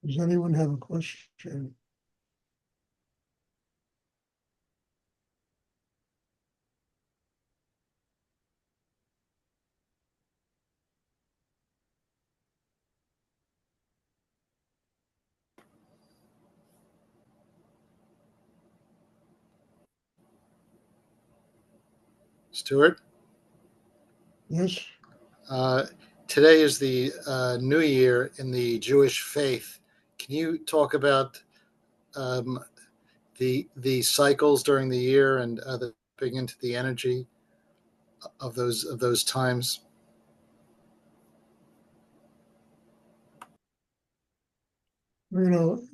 Does anyone have a question? Stuart, Yes. uh, today is the New Year in the Jewish faith. Can you talk about um, the cycles during the year and tapping into the energy of those times? You know,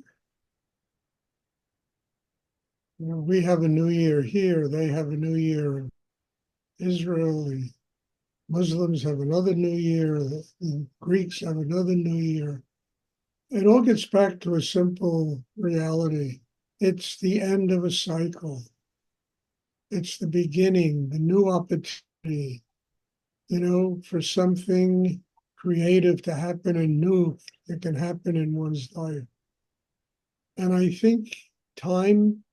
we have a new year here. They have a new year in Israel. The Muslims have another new year. The Greeks have another new year. It all gets back to a simple reality. It's the end of a cycle. It's the beginning, the new opportunity, for something creative to happen and new that can happen in one's life. And I think time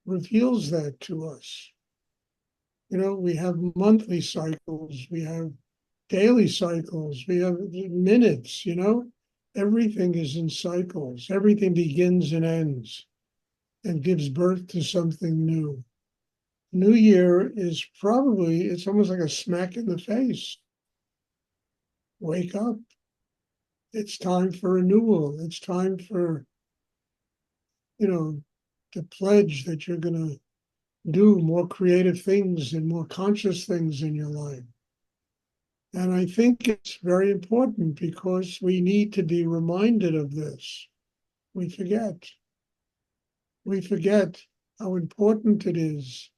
reveals that to us. We have monthly cycles, we have daily cycles, we have minutes, everything is in cycles. Everything begins and ends and gives birth to something new. New Year is probably, it's almost like a smack in the face. Wake up. It's time for renewal. It's time for, to pledge that you're going to do more creative things and more conscious things in your life. And I think it's very important because we need to be reminded of this. We forget. We forget how important it is,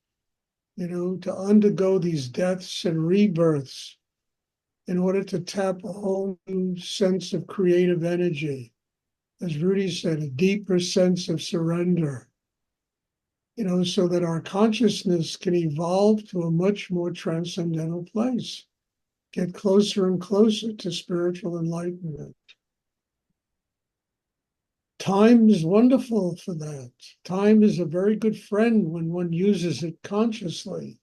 to undergo these deaths and rebirths in order to tap a whole new sense of creative energy. As Rudy said, a deeper sense of surrender, so that our consciousness can evolve to a much more transcendental place, get closer and closer to spiritual enlightenment. Time is wonderful for that. Time is a very good friend when one uses it consciously,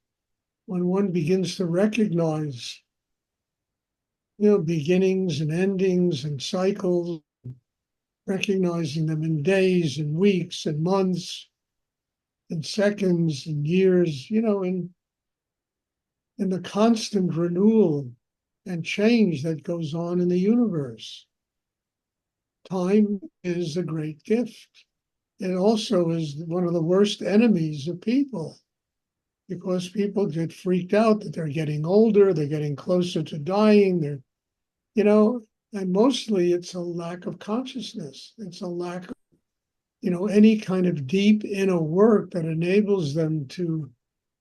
when one begins to recognize, beginnings and endings and cycles, recognizing them in days and weeks and months and seconds and years, in the constant renewal and change that goes on in the universe. Time is a great gift. It also is one of the worst enemies of people because people get freaked out that they're getting older, they're getting closer to dying, and mostly it's a lack of consciousness. It's a lack of, any kind of deep inner work that enables them to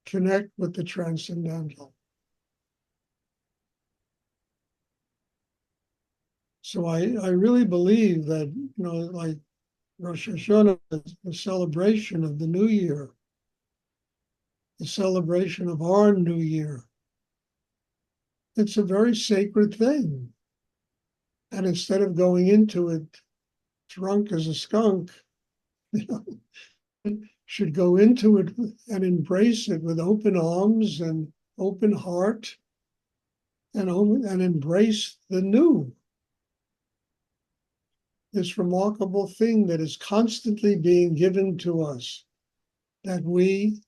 connect with the transcendental. So I really believe that, like Rosh Hashanah, the celebration of the new year, the celebration of our new year, it's a very sacred thing. And instead of going into it drunk as a skunk, should go into it and embrace it with open arms and open heart and embrace the new, this remarkable thing that is constantly being given to us that we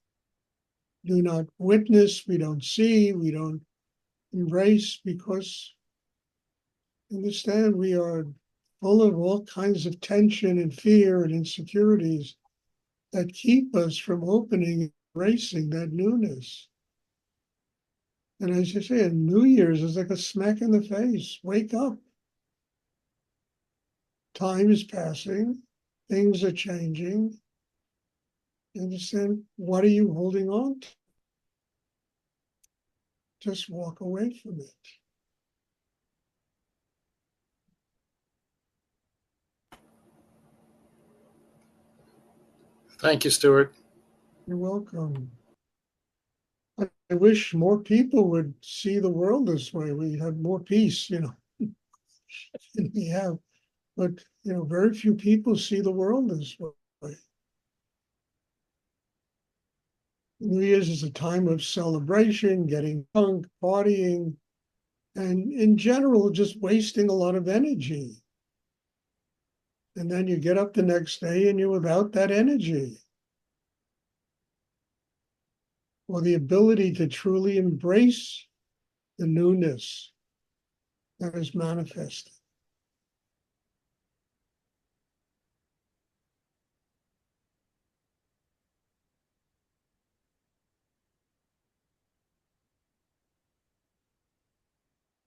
do not witness, we don't see, we don't embrace because, understand, we are full of all kinds of tension and fear and insecurities that keep us from opening and embracing that newness. And as you say, New Year's is like a smack in the face. Wake up. Time is passing. Things are changing. You understand? What are you holding on to? Just walk away from it. Thank you, Stuart. You're welcome. I wish more people would see the world this way. We have more peace, than we have. But, very few people see the world this way. New Year's is a time of celebration, getting drunk, partying, and in general, just wasting a lot of energy. And then you get up the next day and you're without that energy. Or the ability to truly embrace the newness that is manifested.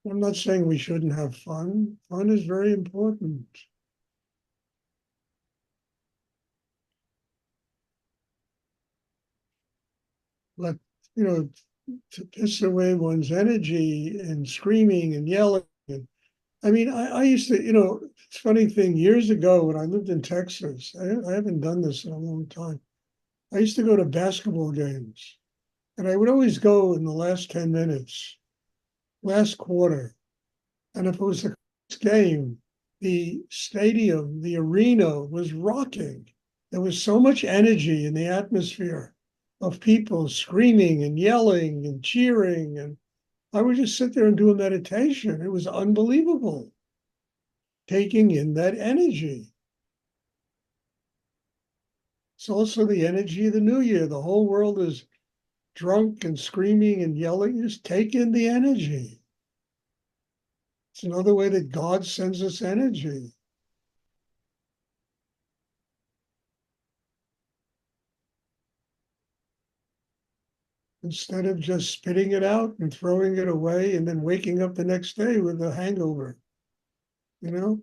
I'm not saying we shouldn't have fun. Fun is very important. But, to piss away one's energy and screaming and yelling. I mean, I used to, it's a funny thing, years ago when I lived in Texas, I haven't done this in a long time. I used to go to basketball games, and I would always go in the last 10 minutes, last quarter. And if it was a game, the stadium, the arena was rocking. There was so much energy in the atmosphere of people screaming and yelling and cheering. And I would just sit there and do a meditation. It was unbelievable, taking in that energy. It's also the energy of the new year. The whole world is drunk and screaming and yelling. Just take in the energy. It's another way that God sends us energy. Instead of just spitting it out and throwing it away and then waking up the next day with a hangover, you know?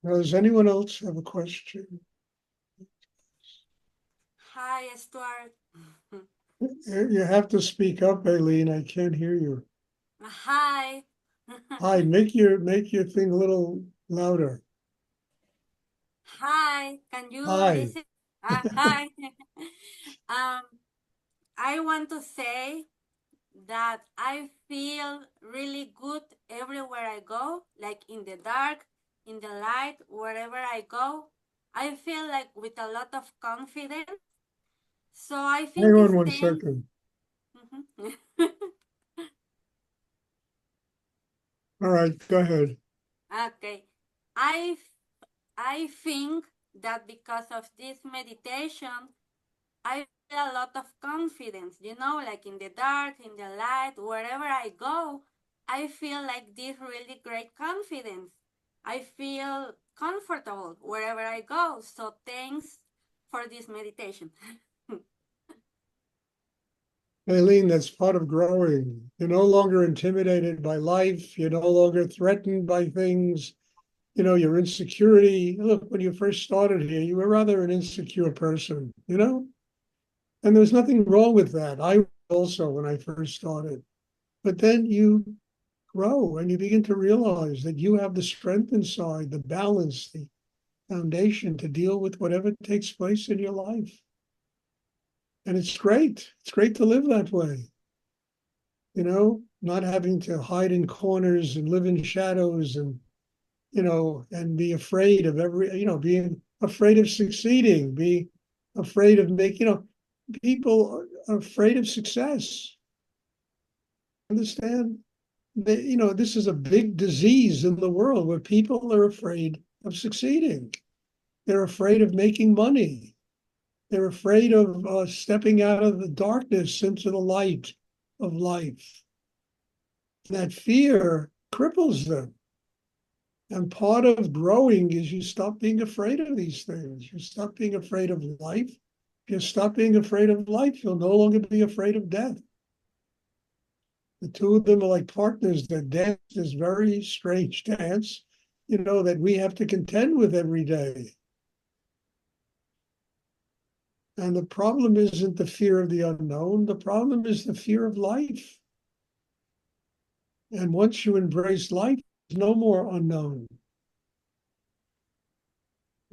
Now, does anyone else have a question? Hi, Stuart. You have to speak up, Aileen. I can't hear you. Hi. Hi, make your thing a little louder. Hi. Can you Hi. listen? Hi. um, I want to say that I feel really good everywhere I go, like in the dark, in the light, wherever I go. I feel like with a lot of confidence. So I Hang think on it's one then. second. Mhm. All right, go ahead. Okay. I I think that because of this meditation, I feel a lot of confidence, like in the dark, in the light, wherever I go, I feel like this really great confidence. I feel comfortable wherever I go. So thanks for this meditation. Aileen, that's part of growing. You're no longer intimidated by life. You're no longer threatened by things. Your insecurity. Look, when you first started here, you were rather an insecure person. And there's nothing wrong with that. I also, when I first started. But then you grow and you begin to realize that you have the strength inside, the balance, the foundation to deal with whatever takes place in your life. And it's great. It's great to live that way, not having to hide in corners and live in shadows and be afraid of being afraid of succeeding, be afraid of people are afraid of success. Understand that, this is a big disease in the world where people are afraid of succeeding. They're afraid of making money. They're afraid of stepping out of the darkness into the light of life. That fear cripples them. And part of growing is you stop being afraid of these things. You stop being afraid of life. If you stop being afraid of life, you'll no longer be afraid of death. The two of them are like partners that dance this very strange dance, that we have to contend with every day. And the problem isn't the fear of the unknown. The problem is the fear of life. And once you embrace life, there's no more unknown.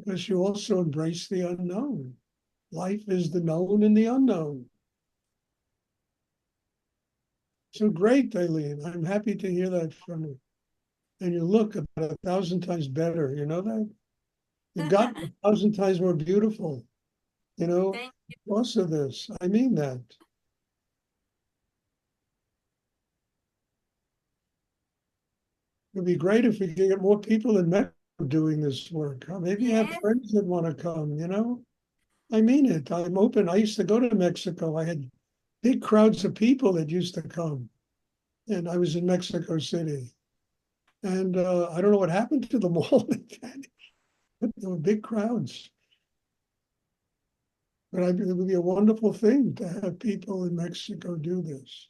because you also embrace the unknown. Life is the known and the unknown. So great, Eileen. I'm happy to hear that from you. And you look about 1,000 times better. You know that? You've gotten 1,000 times more beautiful, you know, Thank you. because of this. I mean that. It'd be great if we could get more people in Mexico doing this work. Maybe you have Yes. friends that want to come, you know? I mean it. I'm open. I used to go to Mexico. I had big crowds of people that used to come. And I was in Mexico City. And I don't know what happened to them all. But there were big crowds. But it would be a wonderful thing to have people in Mexico do this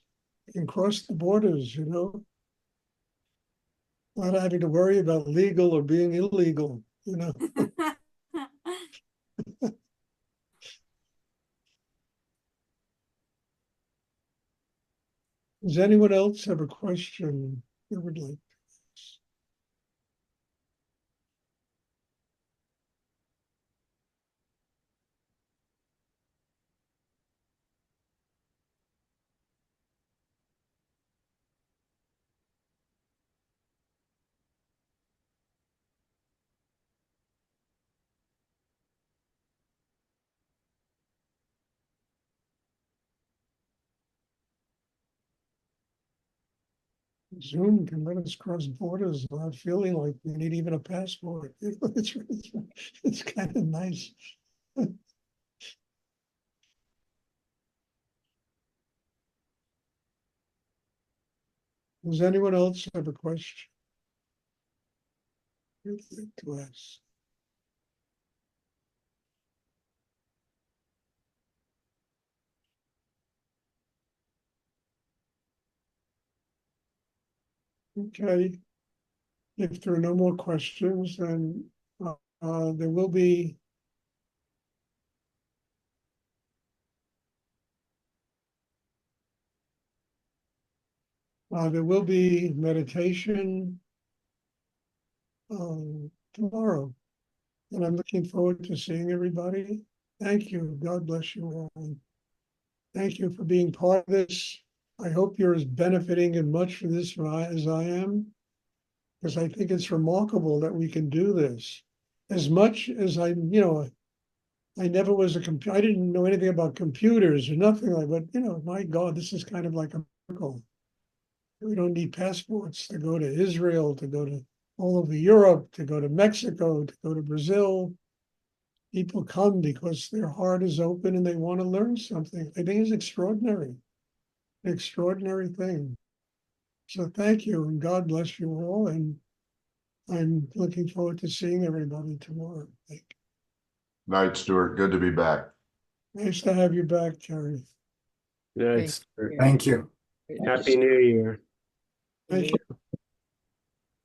and cross the borders, you know, not having to worry about legal or being illegal, you know. Does anyone else have a question they would like to ask? Zoom can let us cross borders without feeling like we need even a passport. It's kind of nice. Does anyone else have a question they'd like to ask? Okay. If there are no more questions, then there will be meditation tomorrow, and I'm looking forward to seeing everybody. Thank you. God bless you all. Thank you for being part of this. I hope you're as benefiting as much from this as I am, because I think it's remarkable that we can do this. As much as I never was I didn't know anything about computers or nothing like, but my God, this is kind of like a miracle. We don't need passports to go to Israel, to go to all over Europe, to go to Mexico, to go to Brazil. People come because their heart is open and they want to learn something. I think it's extraordinary, an extraordinary thing. So thank you, and God bless you all. And I'm looking forward to seeing everybody tomorrow. Night, Stuart. Good to be back. Nice to have you back, Terry. Thanks. Thank you. Happy New Year. Thank you.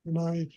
Good night.